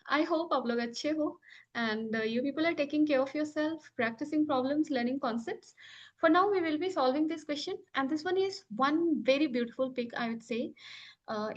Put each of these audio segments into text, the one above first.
I hope आप लोग अच्छे हो and you people are taking care of yourself, practicing problems, learning concepts. For now, we will be solving this question and this one is one very beautiful pick, I would say.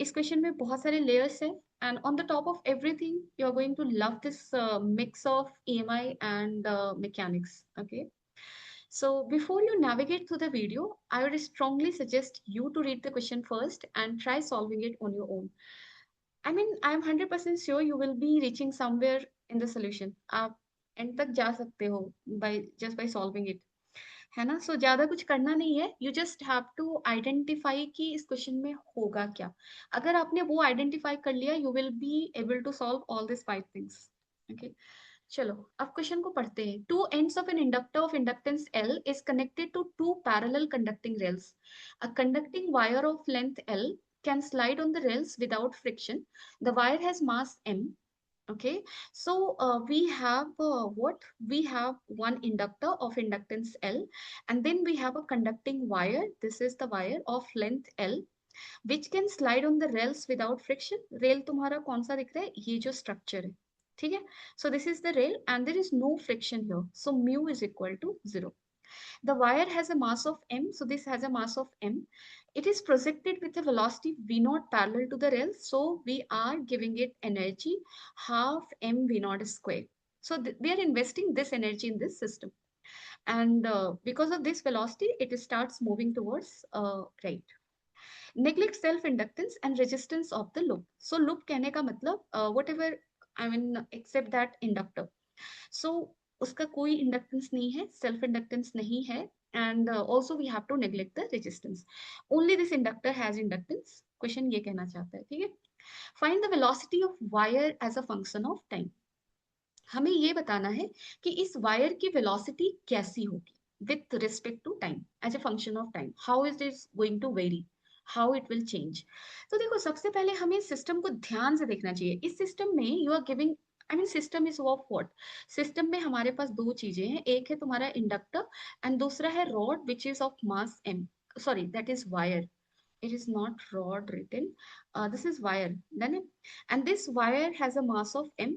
इस question में बहुत सारे layers हैं and on the top of everything, you are going to love this mix of EMI and mechanics. Okay. So before you navigate through the video, I would strongly suggest you to read the question first and try solving it on your own. I mean, I'm 100% sure you will be reaching somewhere in the solution. आप end तक जा सकते हो by just by solving it. है ना? So ज़्यादा कुछ करना नहीं है. You just have to identify कि इस question में होगा क्या. अगर आपने वो identify कर लिया, you will be able to solve all these 5 things. Okay. चलो अब क्वेश्चन को पढ़ते हैं. Two ends of an inductor of inductance L is connected to two parallel conducting rails. A conducting wire of length L can slide on the rails without friction. The wire has mass M. Okay, so we have what? We have one inductor of inductance L, and then we have a conducting wire. This is the wire of length L, which can slide on the rails without friction. Rail तुम्हारा कौन सा दिख रहा है? ये जो structure है, ठीक है? So this is the rail, and there is no friction here. So mu is equal to 0. The wire has a mass of m, so this has a mass of m. It is projected with a velocity v naught parallel to the rail, so we are giving it energy half m v naught square. So we are investing this energy in this system, and because of this velocity, it starts moving towards right. Neglect self inductance and resistance of the loop. So loop कहने का मतलब whatever, I mean except that inductor. So उसका कोई inductance नहीं है, self inductance नहीं है, and also we have to neglect the resistance. Only this inductor has inductance. Question ये कहना चाहता है, ठीक है? Find the velocity of wire as a function of time. हमें ये बताना है कि इस वायर की वेलोसिटी कैसी होगी with respect to time as a function of time. How is this going to vary, how it will change. तो देखो, सबसे पहले हमें सिस्टम को ध्यान से देखना चाहिए. इस सिस्टम में you are giving, I mean system is of what? System में हमारे पास दो चीजें हैं. एक है तुम्हारा इंडक्टर एंड दूसरा है rod which is of mass M. Sorry, that is wire. It is not rod written. This is wire. Then, and this wire has a mass of m,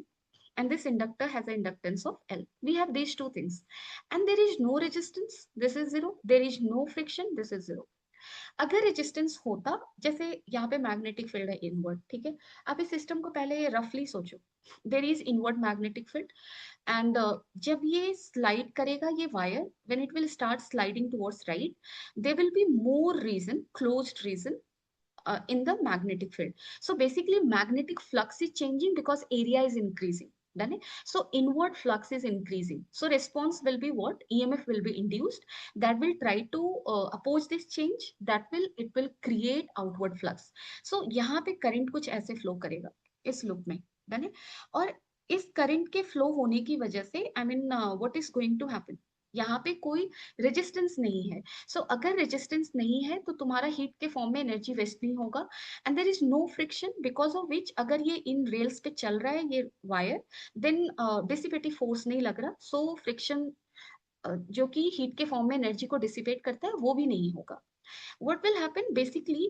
and this inductor has an inductance of L. We have these two things. And there is no resistance. This is 0. There is no friction. This is 0. अगर resistance होता, जैसे यहाँ पे magnetic field है inward, ठीक है? आप इस सिस्टम को पहले रफली सोचो. There is inward magnetic field and जब ये स्लाइड करेगा ये wire, when it will start sliding towards right, there will be more region, closed region in the magnetic field. So basically magnetic flux is changing because area is increasing. Done it? So inward flux is increasing. So response will be what? EMF will be induced that will try to oppose this change. That will, it will create outward flux. So यहाँ पे current कुछ ऐसे flow करेगा इस loop में. Done it? और इस current के flow होने की वजह से, I mean what is going to happen? यहाँ पे कोई रेजिस्टेंस नहीं है. सो अगर रेजिस्टेंस नहीं है तो तुम्हारा हीट के फॉर्म में एनर्जी वेस्ट नहीं होगा. And there is no friction because of which, अगर ये इन रेल्स पे चल रहा है ये वायर, देन डिसिपेटिव फोर्स नहीं लग रहा. सो फ्रिक्शन जो कि हीट के फॉर्म में एनर्जी को डिसिपेट करता है वो भी नहीं होगा. what will happen basically,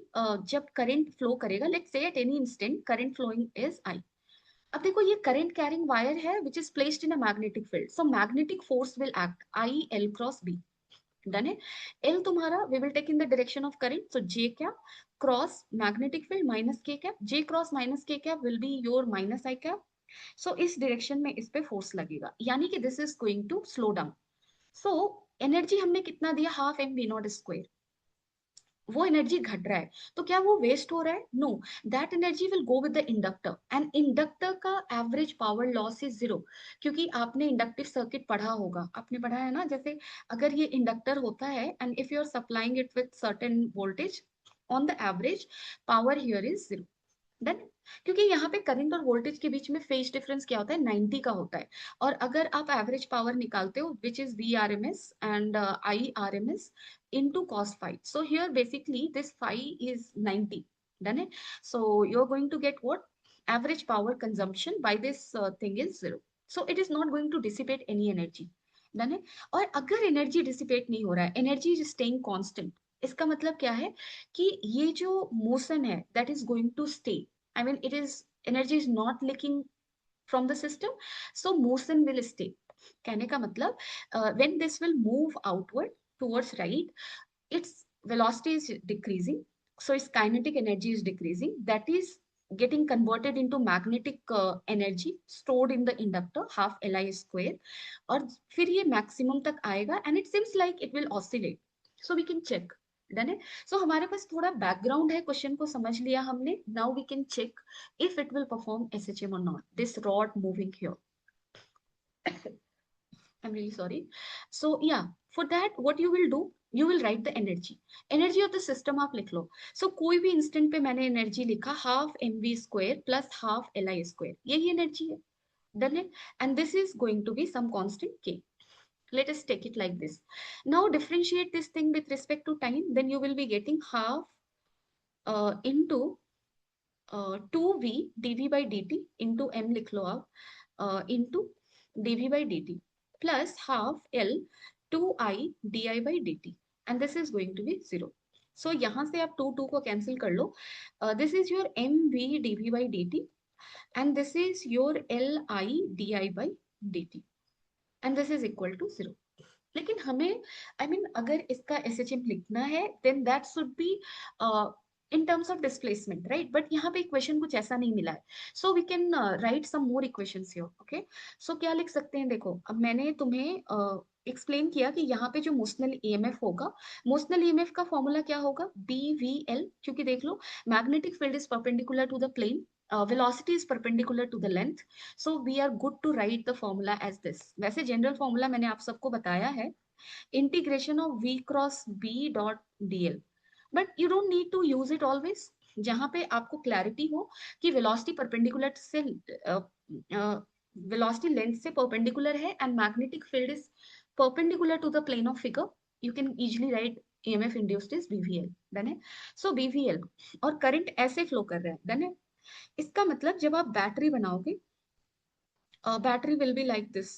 जब करंट फ्लो करेगा, let's say at any instant current flowing is I. अब देखो, ये करंट कैरिंग वायर है which is placed in a magnetic field. So magnetic force will act I L cross B. Done है? L तुम्हारा we will take in the direction of current, so J cap cross magnetic field minus K cap. J cross minus K cap will be your minus I cap. So इस direction में इस पे force लगेगा, यानी कि this is going to slow down. So energy हमने कितना दिया? Half M V naught square. वो एनर्जी घट रहा है, तो क्या वो वेस्ट हो रहा है? No, that energy will go with the inductor and inductor का एवरेज पावर लॉस इज 0. क्योंकि आपने इंडक्टिव सर्किट पढ़ा होगा, आपने पढ़ा है ना, जैसे अगर ये इंडक्टर होता है and if you are supplying it with certain voltage, on the average power here is 0. Then, क्योंकि यहाँ पे करंट और वोल्टेज के बीच में फेज डिफरेंस क्या होता है? 90 का होता है. और अगर आप एवरेज पावर निकालते हो which is V R M S and I R M S into cos phi. So here basically this phi is 90. Done it? So you're going to get what? Average power consumption by this thing is 0. So it is not going to dissipate any energy. Done it? और अगर energy dissipate नहीं हो रहा है, energy is staying constant, इसका मतलब क्या है? कि ये जो motion है that is going to stay. I mean it is, energy is not leaking from the system, so motion will stay. कहने का मतलब when this will move outward towards right, its velocity is decreasing, so its kinetic energy is decreasing, that is getting converted into magnetic energy stored in the inductor half Li square, और फिर ये maximum तक आएगा and it seems like it will oscillate, so we can check. Done है. सो हमारे पास थोड़ा background है, question को समझ लिया हमने. Now we can check if it will perform SHM और not. This rod moving here. I'm really sorry. So yeah, for that what you will do, you will write the energy. Energy of the system आप लिख लो. So कोई भी instant पे मैंने energy लिखा half M V square plus half L I square, यही energy है. Done है. And this is going to be some constant K. Let us take it like this. Now differentiate this thing with respect to time, then you will be getting half into 2v dv by dt into m लिख लो आप, into dv by dt plus half l 2i di by dt, and this is going to be 0. So यहाँ से आप 2 को cancel कर लो. This is your mv dv by dt and this is your li di by dt and this is equal to 0. लेकिन हमें अगर इसका SHM लिखना है then that should be in terms of displacement, right. But यहाँ पे equation कुछ ऐसा नहीं मिला है, so we can write some more equations here. Okay, so क्या लिख सकते हैं, देखो अब मैंने तुम्हें एक्सप्लेन किया कि यहाँ पे जो मोशनल ईएमएफ होगा, मोशनल ईएमएफ का फॉर्मूला क्या होगा, बी वी एल. क्योंकि देख लो magnetic field is perpendicular to the plane, velocity is perpendicular to the length, so we are good to write the formula as this. वैसे general formula मैंने आप सबको बताया है, integration of v cross b dot dl, but you don't need to use it always. जहां पे आपको clarity हो कि वेलोसिटी परपेंडिकुलर से वेलोसिटी लेंथ से परपेंडिकुलर है and magnetic field is perpendicular to the plane of figure, you can easily write EMF induced is BVL. Done है. So BVL और करंट ऐसे फ्लो कर रहा है. डन है. इसका मतलब जब आप बैटरी बनाओगे, battery will be like this,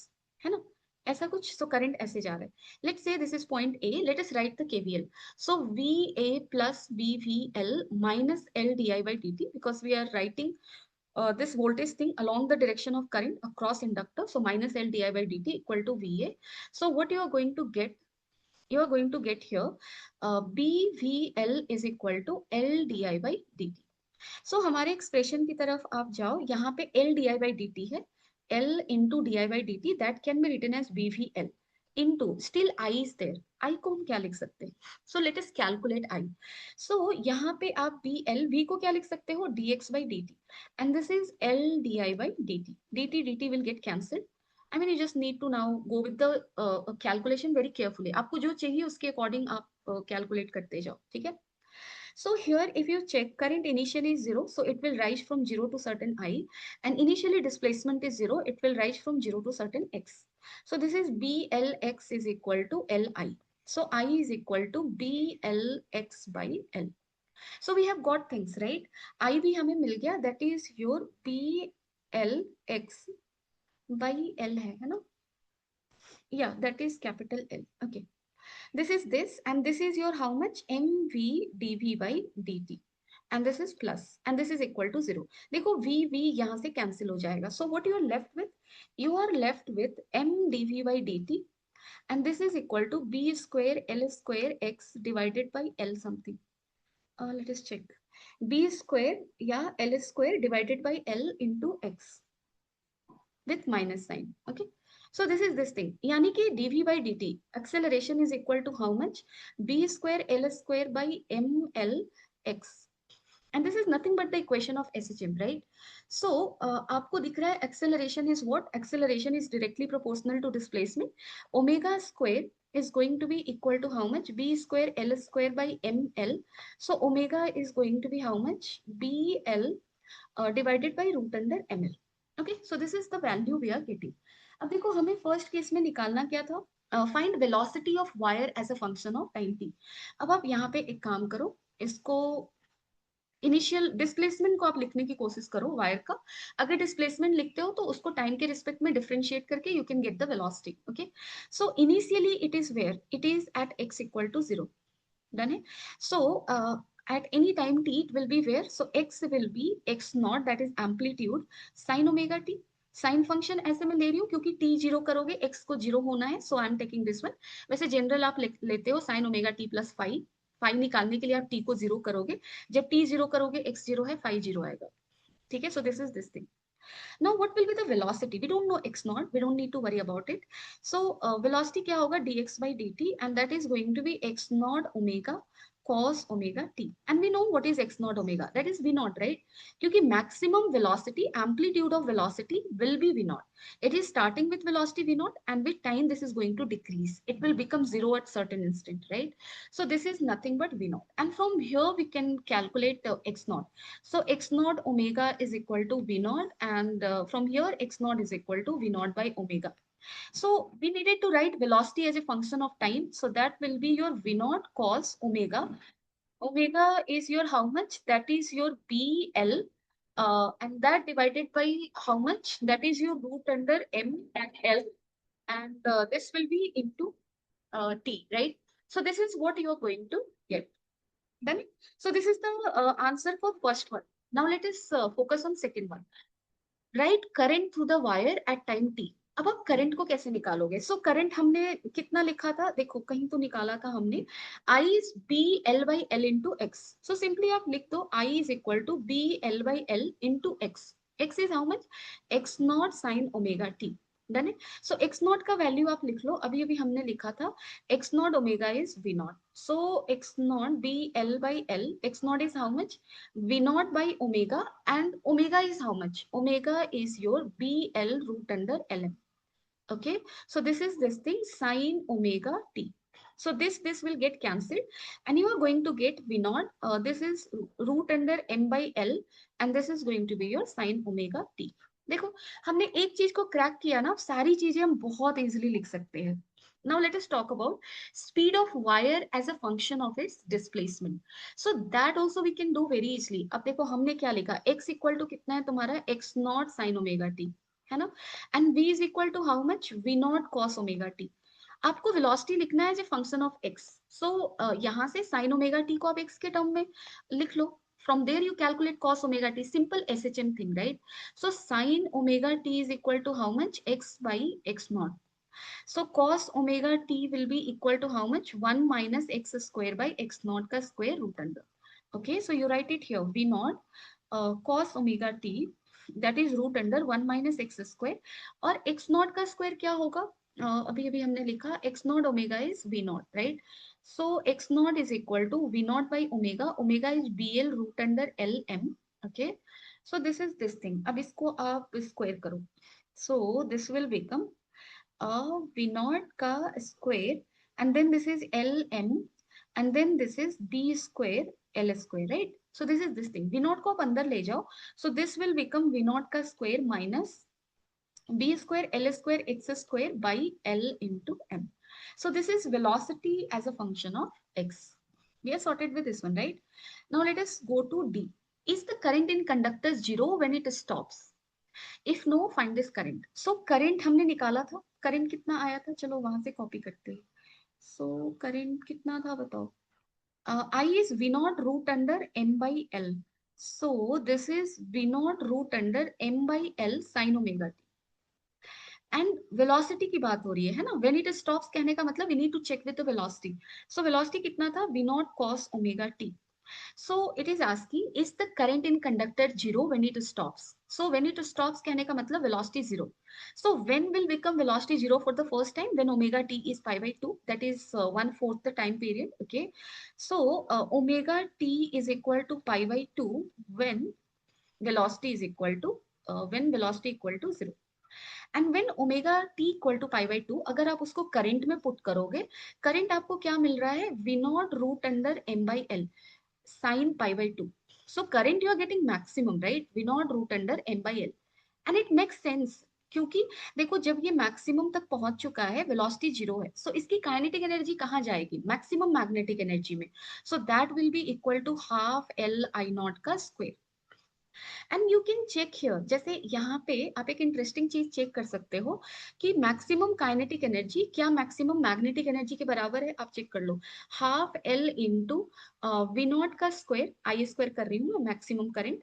है ना, ऐसा कुछ. सो करंट ऐसे जा रहा है. Let's say this is point A, let us write the KVL. So V A plus B V L minus L D I by D T, because we are writing this voltage thing along the direction of current across inductor, so minus L di by dt equal to VA. So what you are going to get, you are going to get here BVL is equal to L di by dt. So हमारे expression की तरफ आप जाओ, यहाँ पे L D I by D t है, L into d I by D t, that can be written as B V L into still I is there. I को हम क्या लिख सकते हैं, सो लेट अस कैलकुलेट आई. सो यहाँ पे आप बी एल, वी को क्या लिख सकते हो, D x by D T, and this is L D I by D T. D T will get cancelled. I mean, you just need to now go with the calculation very carefully. आपको जो चाहिए उसके according आप calculate करते जाओ, ठीक है. So here if you check, current initially is 0, so it will rise from 0 to certain I, and initially displacement is 0, it will rise from 0 to certain x. So this is BLX is equal to LI. So I is equal to BLX by L. So we have got things, right? I भी हमें मिल गया, that is your BLX by L है ना? Yeah, that is capital L. Okay. This is this, and this is your how much, mv dv by dt, and this is plus, and this is equal to 0. देखो v v यहाँ से cancel हो जाएगा. So what you are left with, you are left with m dv by dt, and this is equal to b square l square x divided by l something. Let us check. B square या l square divided by l into x with minus sign. Okay. So this is this thing. यानी कि dv by dt acceleration is equal to how much, b square l square by ml x, and this is nothing but the equation of SHM, right? So आपको दिख रहा है acceleration is what? Acceleration is directly proportional to displacement. Omega square is going to be equal to how much, b square l square by ml. So omega is going to be how much, bl divided by root under ml. Okay, so this is the value we are getting. अब देखो हमें first case में निकालना क्या था, find velocity of wire as a function of time T. अब आप यहाँ पे एक काम करो, इसको इनिशियल डिस्प्लेसमेंट को आप लिखने की कोशिश करो वायर का. अगर डिस्प्लेसमेंट लिखते हो तो उसको टाइम के रिस्पेक्ट में डिफरेंशिएट करके you can get the velocity. Okay, so initially it is where, it is at x equal to 0. Done है. So at any time t it will be where, so x will be x naught, that is amplitude sine omega t. Sine function ऐसे मैं ले रही हूँ क्योंकि t zero करोगे x को zero होना है, so I am taking this one. वैसे जनरल आप लेते हो sine omega t plus five, five निकालने के लिए आप टी को जीरो करोगे, जब टी जीरो करोगे एक्स जीरो है, फाइव जीरो आएगा। ठीक है, so this is this thing. Now, what will be the velocity? We don't know x naught. We don't need to worry about it. So, velocity क्या होगा dx by dt, and that is going to be x naught omega cos omega t. And we know what is x naught omega. That is v naught, right? क्योंकि maximum velocity, amplitude of velocity will be v naught. It is starting with velocity v naught, and with time this is going to decrease. It will become zero at certain instant, right? So this is nothing but v naught. And from here we can calculate x naught. So x naught omega is equal to v naught, and from here x naught is equal to v naught by omega. So we needed to write velocity as a function of time. So that will be your v naught cos omega. Omega is your how much? That is your BL. And that divided by how much? That is your root under M and L. And this will be into T, right? So this is what you are going to get. Done. So this is the answer for first one. Now let us focus on second one. Write current through the wire at time t. अब आप current को कैसे निकालोगे? So current हमने कितना लिखा था, देखो कहीं तो निकाला था हमने, I is B L by L into X. So simply आप लिख दो I is equal to B L by L into X. X is how much? X naught sine omega T. Done है. सो एक्स नॉट का value आप लिख लो, अभी अभी हमने लिखा था X naught omega is V naught. So X naught B L by L, X naught is how much? V naught by omega, and omega is how much? Omega is your BL root under LM. Okay, so this is this thing sine omega t. So this will get cancelled, and you are going to get V naught. This is root under M by L, and this is going to be your sine omega t. देखो हमने एक चीज को crack किया ना, सारी चीजें हम बहुत इजीली लिख सकते हैं. Now let us talk about speed of wire as a function of its displacement. So that also we can do very easily. अब देखो हमने क्या लिखा, x इक्वल टू कितना है तुम्हारा, x naught sine omega T, है ना, and v is equal to how much? v naught cos omega T. आपको वेलोसिटी लिखना है as a function of x. So यहाँ से साइन ओमेगा टी को आप x के टर्म में लिख लो. From there you calculate cos omega t, simple SHM thing, right? So sin omega t is equal to how much? X by x naught. So cos omega t will be equal to how much? 1 minus x square by x naught ka square root under. Okay, so you write it here. V naught cos omega t, that is root under 1 minus x square. और x naught का square क्या होगा? अभी अभी हमने लिखा x naught omega is v naught, right? So x naught is equal to v naught by omega. Omega is bl root under lm. Okay, so this is this thing. अब इसको आप square करो. So this will become v naught का square, and then this is lm, and then this is b square l square, right? So this is this thing. v naught को आप अंदर ले जाओ, so this will become v naught का square minus b square l square x square by l into m. So this is velocity as a function of x. We are sorted with this one, right? Now let us go to D. Is the current in conductor zero when it stops? If no, find this current. So current हमने निकाला था, current कितना आया था, चलो वहां से copy करते हैं. So current कितना था बताओ? I is V naught root under M by L. So this is V naught root under M by L sin omega t. And velocity की बात हो रही है ना, व्हेन इट स्टॉप्स कहने का मतलब we need to check with the velocity. So velocity कितना था? V naught cos omega T. So it is asking, is the current in conductor zero when it stops? So when it stops कहने का मतलब velocity zero. So when will become velocity zero for the first time? When omega t is pi by 2, that is 1/4 the time period. Okay, so omega t is equal to pi by 2 when velocity is equal to when velocity equal to zero. And when omega T equal to pi by two, अगर आप उसको current में put करोगे, current आपको क्या मिल रहा है? V naught root under M by L sine pi by two. So current you are getting maximum, right? V naught root under M by L. And it makes sense, क्योंकि देखो जब ये मैक्सिमम तक पहुंच चुका है, वेलोसिटी जीरो है, सो इसकी काइनेटिक एनर्जी कहाँ जाएगी? मैक्सिमम मैग्नेटिक एनर्जी में. So that will be equal to half L I not का square. And you can check here, जैसे यहाँ पे आप एक इंटरेस्टिंग चीज चेक कर सकते हो कि मैक्सिमम काइनेटिक एनर्जी क्या मैक्सिमम मैग्नेटिक एनर्जी के बराबर है? आप चेक कर लो. Half L into V not का स्क्वायर, आई स्क्वायर कर रही हूँ maximum current.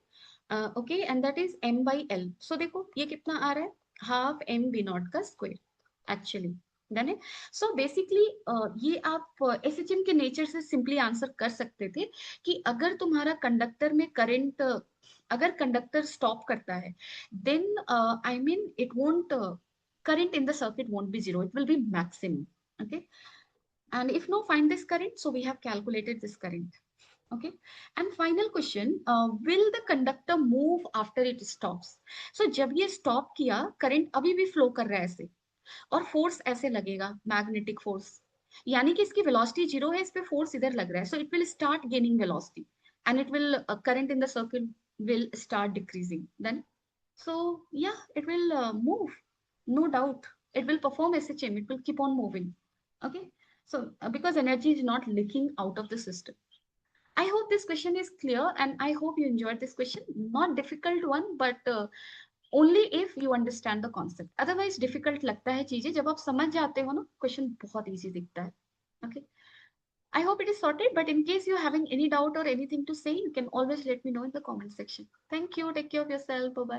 Okay, and that is M by L. So देखो ये कितना आ रहा है? हाफ एम बी नॉट का स्क्वायर एक्चुअली। डन है। सो बेसिकली ये आप एस एच एम के नेचर से सिंपली आंसर कर सकते थे कि अगर तुम्हारा कंडक्टर में करंट, अगर कंडक्टर स्टॉप करता है, then I mean it won't, current in the circuit won't be zero, it will be maximum. Okay. And if no, find this current. So we have calculated this current. Okay. And final question, will the conductor move after it stops? So जब ये stop किया, current अभी भी flow कर रहा है ऐसे, और force ऐसे लगेगा, magnetic force, यानी कि इसकी velocity जीरो है, इस पे force इधर लग रहा है, so it will start gaining velocity and it will current in the circuit will start decreasing then. So yeah, it will move, no doubt. It will perform SHM, it will keep on moving. Okay. So because energy is not leaking out of the system. I hope this question is clear and I hope you enjoyed this question. Not difficult one, but only if you understand the concept. Otherwise, difficult लगता है चीजें, जब आप समझ जाते हो ना, question बहुत easy दिखता है. Okay. I hope it is sorted, but in case you're having any doubt or anything to say, you can always let me know in the comment section. Thank you. Take care of yourself. Bye bye.